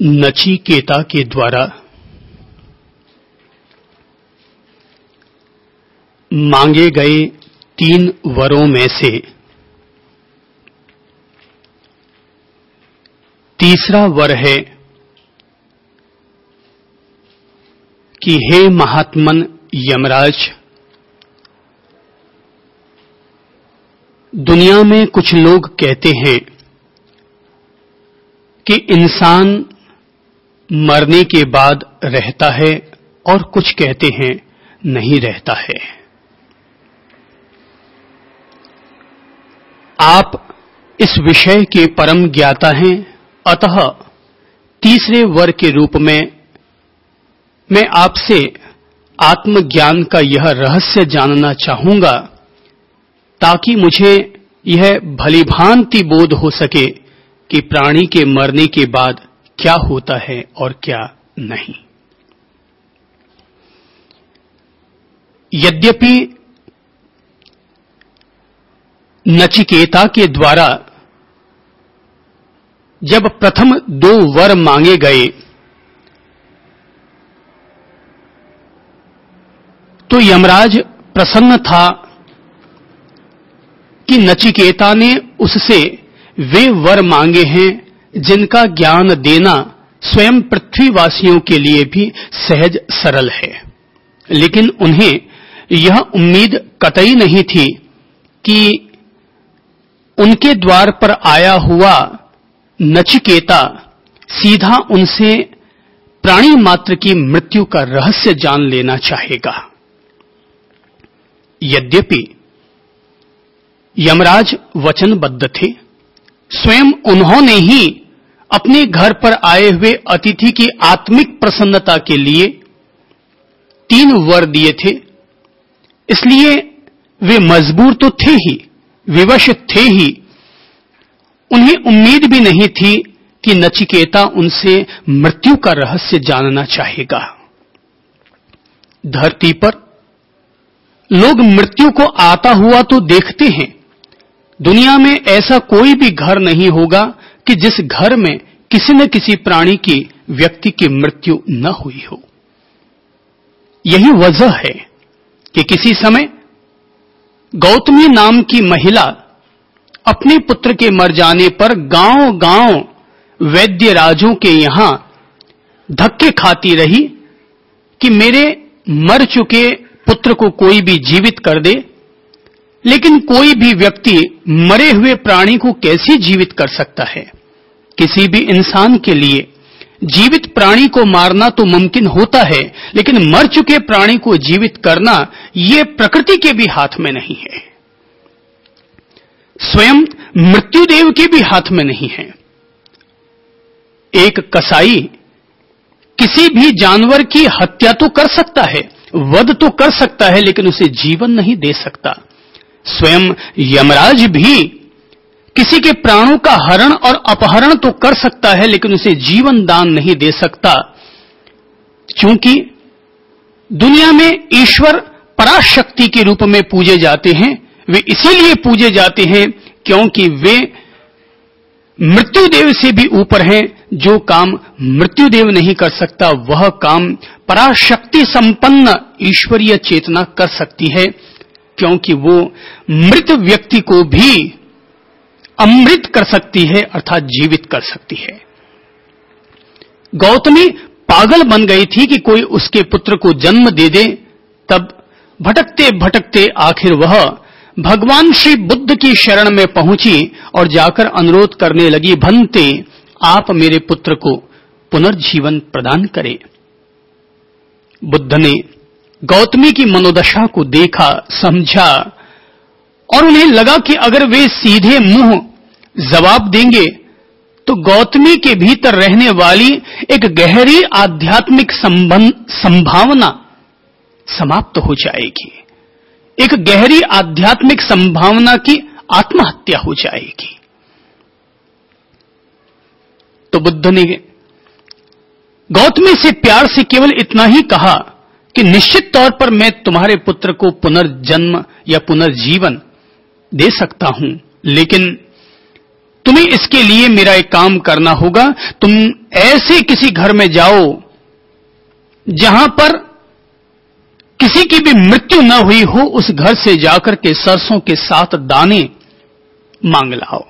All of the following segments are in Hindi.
नचिकेता के द्वारा मांगे गए 3 वरों में से तीसरा वर है कि हे महात्मन यमराज, दुनिया में कुछ लोग कहते हैं कि इंसान मरने के बाद रहता है और कुछ कहते हैं नहीं रहता है। आप इस विषय के परम ज्ञाता हैं, अतः तीसरे वर के रूप में मैं आपसे आत्मज्ञान का यह रहस्य जानना चाहूंगा, ताकि मुझे यह भलीभांति बोध हो सके कि प्राणी के मरने के बाद क्या होता है और क्या नहीं। यद्यपि नचिकेता के द्वारा जब प्रथम 2 वर मांगे गए तो यमराज प्रसन्न था कि नचिकेता ने उससे वे वर मांगे हैं जिनका ज्ञान देना स्वयं पृथ्वीवासियों के लिए भी सहज सरल है। लेकिन उन्हें यह उम्मीद कतई नहीं थी कि उनके द्वार पर आया हुआ नचिकेता सीधा उनसे प्राणी मात्र की मृत्यु का रहस्य जान लेना चाहेगा। यद्यपि यमराज वचनबद्ध थे, स्वयं उन्होंने ही अपने घर पर आए हुए अतिथि की आत्मिक प्रसन्नता के लिए 3 वर दिए थे, इसलिए वे मजबूर तो थे ही, विवश थे ही। उन्हें उम्मीद भी नहीं थी कि नचिकेता उनसे मृत्यु का रहस्य जानना चाहेगा। धरती पर लोग मृत्यु को आता हुआ तो देखते हैं, दुनिया में ऐसा कोई भी घर नहीं होगा कि जिस घर में किसी न किसी प्राणी की, व्यक्ति की मृत्यु न हुई हो। यही वजह है कि किसी समय गौतमी नाम की महिला अपने पुत्र के मर जाने पर गांव-गांव वैद्य राजों के यहां धक्के खाती रही कि मेरे मर चुके पुत्र को कोई भी जीवित कर दे। लेकिन कोई भी व्यक्ति मरे हुए प्राणी को कैसे जीवित कर सकता है? किसी भी इंसान के लिए जीवित प्राणी को मारना तो मुमकिन होता है, लेकिन मर चुके प्राणी को जीवित करना यह प्रकृति के भी हाथ में नहीं है, स्वयं मृत्युदेव के भी हाथ में नहीं है। एक कसाई किसी भी जानवर की हत्या तो कर सकता है, वध तो कर सकता है, लेकिन उसे जीवन नहीं दे सकता। स्वयं यमराज भी किसी के प्राणों का हरण और अपहरण तो कर सकता है, लेकिन उसे जीवन दान नहीं दे सकता, क्योंकि दुनिया में ईश्वर पराशक्ति के रूप में पूजे जाते हैं। वे इसीलिए पूजे जाते हैं क्योंकि वे मृत्युदेव से भी ऊपर हैं। जो काम मृत्युदेव नहीं कर सकता, वह काम पराशक्ति संपन्न ईश्वरीय चेतना कर सकती है, क्योंकि वो मृत व्यक्ति को भी अमृत कर सकती है, अर्थात जीवित कर सकती है। गौतमी पागल बन गई थी कि कोई उसके पुत्र को जन्म दे दे। तब भटकते भटकते आखिर वह भगवान श्री बुद्ध की शरण में पहुंची और जाकर अनुरोध करने लगी, भंते आप मेरे पुत्र को पुनर्जीवन प्रदान करें। बुद्ध ने गौतमी की मनोदशा को देखा, समझा और उन्हें लगा कि अगर वे सीधे मुंह जवाब देंगे तो गौतमी के भीतर रहने वाली एक गहरी आध्यात्मिक संभावना समाप्त हो जाएगी। एक गहरी आध्यात्मिक संभावना की आत्महत्या हो जाएगी। तो बुद्ध ने गौतमी से प्यार से केवल इतना ही कहा कि निश्चित तौर पर मैं तुम्हारे पुत्र को पुनर्जन्म या पुनर्जीवन दे सकता हूं, लेकिन तुम्हें इसके लिए मेरा एक काम करना होगा। तुम ऐसे किसी घर में जाओ जहां पर किसी की भी मृत्यु न हुई हो, उस घर से जाकर के सरसों के 7 दाने मांग लाओ।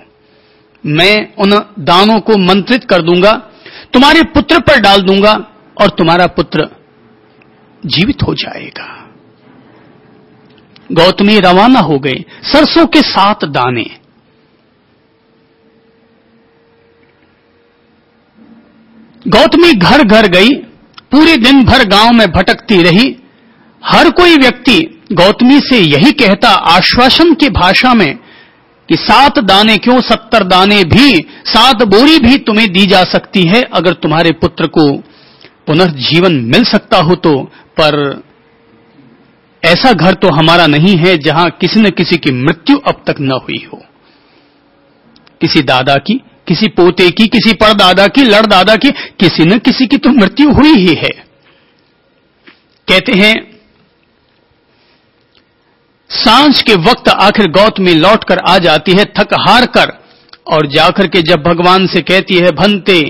मैं उन दानों को मंत्रित कर दूंगा, तुम्हारे पुत्र पर डाल दूंगा और तुम्हारा पुत्र जीवित हो जाएगा। गौतमी रवाना हो गए। सरसों के 7 दाने। गौतमी घर घर गई, पूरे दिन भर गांव में भटकती रही। हर कोई व्यक्ति गौतमी से यही कहता आश्वासन की भाषा में कि 7 दाने क्यों, 70 दाने भी, 7 बोरी भी तुम्हें दी जा सकती है अगर तुम्हारे पुत्र को पुनर्जीवन मिल सकता हो तो। पर ऐसा घर तो हमारा नहीं है जहां किसी न किसी की मृत्यु अब तक न हुई हो। किसी दादा की, किसी पोते की, किसी परदादा की, लड़दादा की, किसी न किसी की तो मृत्यु हुई ही है। कहते हैं सांझ के वक्त आखिर गौतमी लौटकर आ जाती है थक हार कर, और जाकर के जब भगवान से कहती है भंते,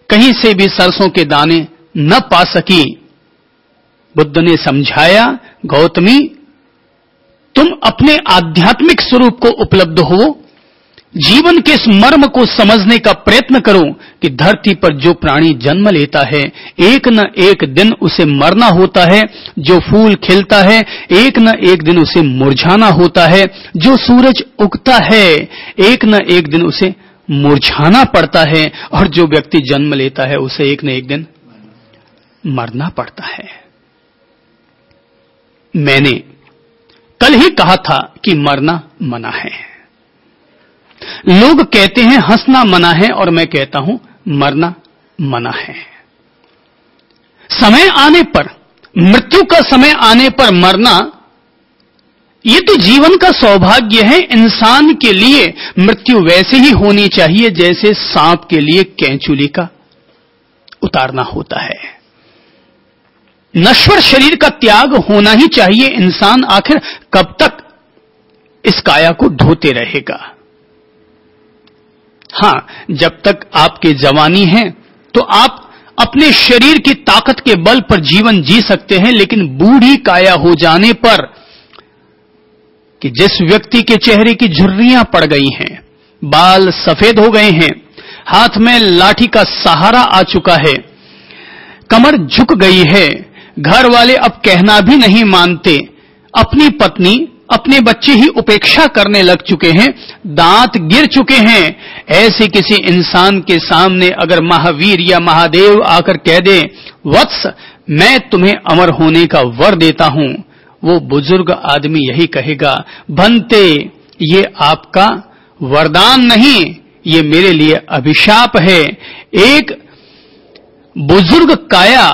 कहीं से भी सरसों के दाने न पा सकी। बुद्ध ने समझाया, गौतमी तुम अपने आध्यात्मिक स्वरूप को उपलब्ध हो, जीवन के इस मर्म को समझने का प्रयत्न करो कि धरती पर जो प्राणी जन्म लेता है एक न एक दिन उसे मरना होता है। जो फूल खिलता है एक न एक दिन उसे मुरझाना होता है। जो सूरज उगता है एक न एक दिन उसे मुरझाना पड़ता है। और जो व्यक्ति जन्म लेता है उसे एक न एक दिन मरना पड़ता है। मैंने कल ही कहा था कि मरना मना है। लोग कहते हैं हंसना मना है, और मैं कहता हूं मरना मना है। समय आने पर, मृत्यु का समय आने पर मरना, ये तो जीवन का सौभाग्य है। इंसान के लिए मृत्यु वैसे ही होनी चाहिए जैसे सांप के लिए कैंचुली का उतारना होता है। नश्वर शरीर का त्याग होना ही चाहिए। इंसान आखिर कब तक इस काया को ढोते रहेगा। हां, जब तक आपकी जवानी है तो आप अपने शरीर की ताकत के बल पर जीवन जी सकते हैं, लेकिन बूढ़ी काया हो जाने पर, कि जिस व्यक्ति के चेहरे की झुर्रियां पड़ गई हैं, बाल सफेद हो गए हैं, हाथ में लाठी का सहारा आ चुका है, कमर झुक गई है, घर वाले अब कहना भी नहीं मानते, अपनी पत्नी अपने बच्चे ही उपेक्षा करने लग चुके हैं, दांत गिर चुके हैं, ऐसे किसी इंसान के सामने अगर महावीर या महादेव आकर कह दे, वत्स मैं तुम्हें अमर होने का वर देता हूं, वो बुजुर्ग आदमी यही कहेगा, भंते ये आपका वरदान नहीं, ये मेरे लिए अभिशाप है। एक बुजुर्ग काया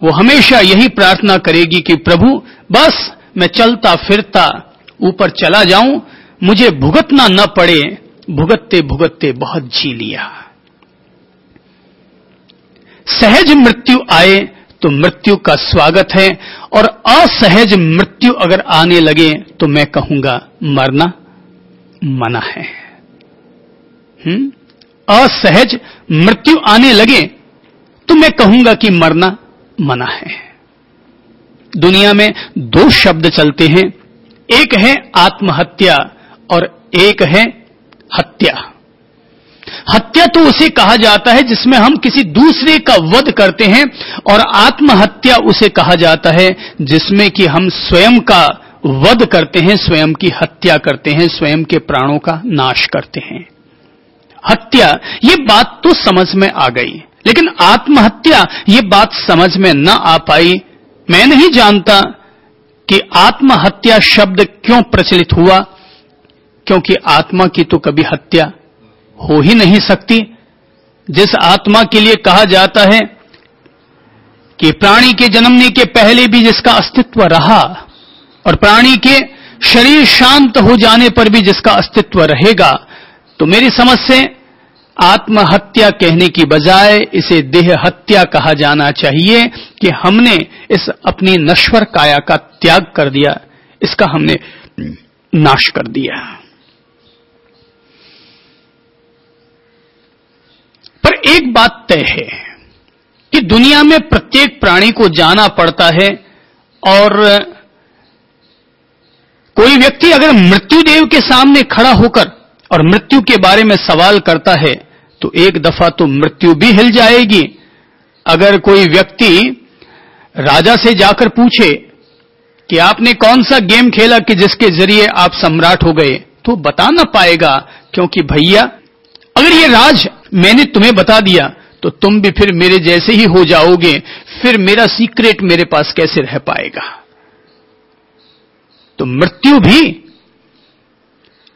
वो हमेशा यही प्रार्थना करेगी कि प्रभु बस मैं चलता फिरता ऊपर चला जाऊं, मुझे भुगतना न पड़े। भुगतते भुगतते बहुत जी लिया। सहज मृत्यु आए तो मृत्यु का स्वागत है, और असहज मृत्यु अगर आने लगे तो मैं कहूंगा मरना मना है। असहज मृत्यु आने लगे तो मैं कहूंगा कि मरना मना है। दुनिया में 2 शब्द चलते हैं, एक है आत्महत्या और एक है हत्या। हत्या तो उसे कहा जाता है जिसमें हम किसी दूसरे का वध करते हैं, और आत्महत्या उसे कहा जाता है जिसमें कि हम स्वयं का वध करते हैं, स्वयं की हत्या करते हैं, स्वयं के प्राणों का नाश करते हैं। हत्या ये बात तो समझ में आ गई, लेकिन आत्महत्या ये बात समझ में न आ पाई। मैं नहीं जानता कि आत्महत्या शब्द क्यों प्रचलित हुआ, क्योंकि आत्मा की तो कभी हत्या हो ही नहीं सकती। जिस आत्मा के लिए कहा जाता है कि प्राणी के जन्मने के पहले भी जिसका अस्तित्व रहा, और प्राणी के शरीर शांत हो जाने पर भी जिसका अस्तित्व रहेगा, तो मेरी समझ से आत्महत्या कहने की बजाय इसे देह हत्या कहा जाना चाहिए कि हमने इस अपनी नश्वर काया का त्याग कर दिया, इसका हमने नाश कर दिया। एक बात तय है कि दुनिया में प्रत्येक प्राणी को जाना पड़ता है, और कोई व्यक्ति अगर मृत्युदेव के सामने खड़ा होकर और मृत्यु के बारे में सवाल करता है तो एक दफा तो मृत्यु भी हिल जाएगी। अगर कोई व्यक्ति राजा से जाकर पूछे कि आपने कौन सा गेम खेला कि जिसके जरिए आप सम्राट हो गए, तो बता ना पाएगा, क्योंकि भैया अगर ये राज मैंने तुम्हें बता दिया तो तुम भी फिर मेरे जैसे ही हो जाओगे, फिर मेरा सीक्रेट मेरे पास कैसे रह पाएगा। तो मृत्यु भी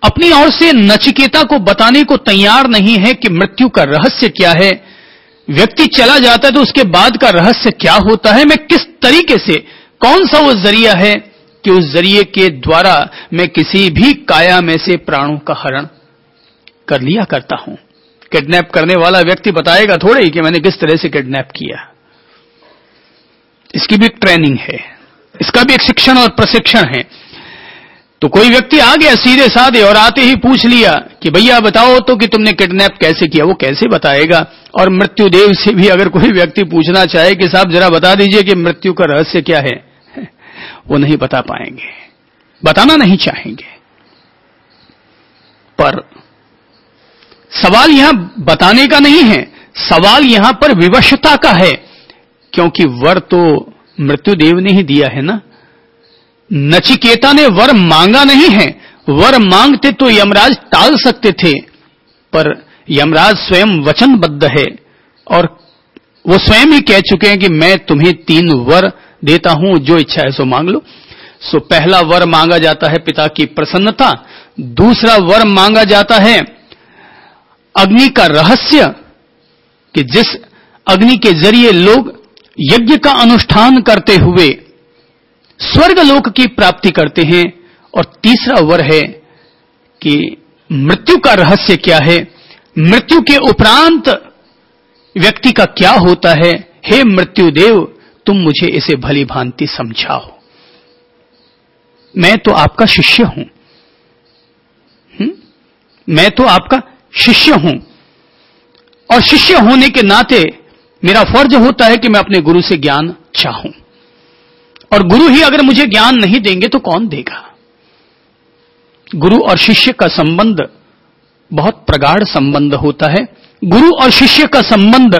अपनी ओर से नचिकेता को बताने को तैयार नहीं है कि मृत्यु का रहस्य क्या है। व्यक्ति चला जाता है तो उसके बाद का रहस्य क्या होता है, मैं किस तरीके से, कौन सा वो जरिया है कि उस जरिए के द्वारा मैं किसी भी काया में से प्राणों का हरण कर लिया करता हूं। किडनैप करने वाला व्यक्ति बताएगा थोड़े ही कि मैंने किस तरह से किडनैप किया। इसकी भी एक ट्रेनिंग है, इसका भी एक शिक्षण और प्रशिक्षण है। तो कोई व्यक्ति आ गया सीधे साधे और आते ही पूछ लिया कि भैया बताओ तो कि तुमने किडनैप कैसे किया, वो कैसे बताएगा। और मृत्युदेव से भी अगर कोई व्यक्ति पूछना चाहे कि साहब जरा बता दीजिए कि मृत्यु का रहस्य क्या है, वो नहीं बता पाएंगे, बताना नहीं चाहेंगे। पर सवाल यहां बताने का नहीं है, सवाल यहां पर विवशता का है, क्योंकि वर तो मृत्युदेव ने ही दिया है ना। नचिकेता ने वर मांगा नहीं है, वर मांगते तो यमराज टाल सकते थे, पर यमराज स्वयं वचनबद्ध है और वो स्वयं ही कह चुके हैं कि मैं तुम्हें 3 वर देता हूं, जो इच्छा है सो मांग लो। सो पहला वर मांगा जाता है पिता की प्रसन्नता, दूसरा वर मांगा जाता है अग्नि का रहस्य कि जिस अग्नि के जरिए लोग यज्ञ का अनुष्ठान करते हुए स्वर्ग लोक की प्राप्ति करते हैं। और तीसरा वर है कि मृत्यु का रहस्य क्या है, मृत्यु के उपरांत व्यक्ति का क्या होता है। हे मृत्युदेव, तुम मुझे इसे भली भांति समझाओ, मैं तो आपका शिष्य हूं। मैं तो आपका शिष्य हूं, और शिष्य होने के नाते मेरा फर्ज होता है कि मैं अपने गुरु से ज्ञान चाहूं, और गुरु ही अगर मुझे ज्ञान नहीं देंगे तो कौन देगा। गुरु और शिष्य का संबंध बहुत प्रगाढ़ संबंध होता है। गुरु और शिष्य का संबंध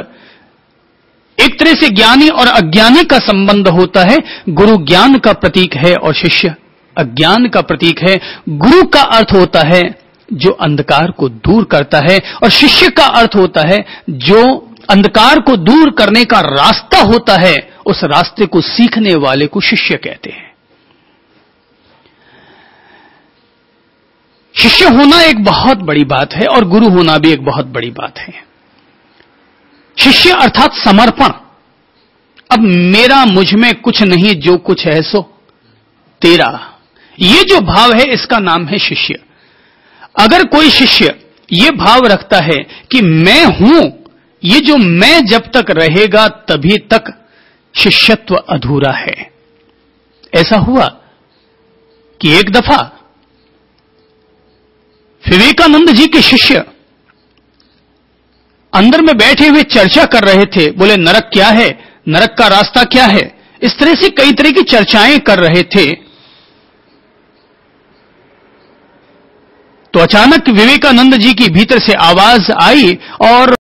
एक तरह से ज्ञानी और अज्ञानी का संबंध होता है। गुरु ज्ञान का प्रतीक है और शिष्य अज्ञान का प्रतीक है। गुरु का अर्थ होता है जो अंधकार को दूर करता है, और शिष्य का अर्थ होता है जो अंधकार को दूर करने का रास्ता होता है। उस रास्ते को सीखने वाले को शिष्य कहते हैं। शिष्य होना एक बहुत बड़ी बात है और गुरु होना भी एक बहुत बड़ी बात है। शिष्य अर्थात समर्पण। अब मेरा मुझ में कुछ नहीं, जो कुछ है सो तेरा, ये जो भाव है इसका नाम है शिष्य। अगर कोई शिष्य ये भाव रखता है कि मैं हूं, ये जो मैं जब तक रहेगा तभी तक शिष्यत्व अधूरा है। ऐसा हुआ कि एक दफा विवेकानंद जी के शिष्य अंदर में बैठे हुए चर्चा कर रहे थे। बोले नरक क्या है, नरक का रास्ता क्या है, इस तरह से कई तरह की चर्चाएं कर रहे थे। तो अचानक विवेकानंद जी की भीतर से आवाज आई और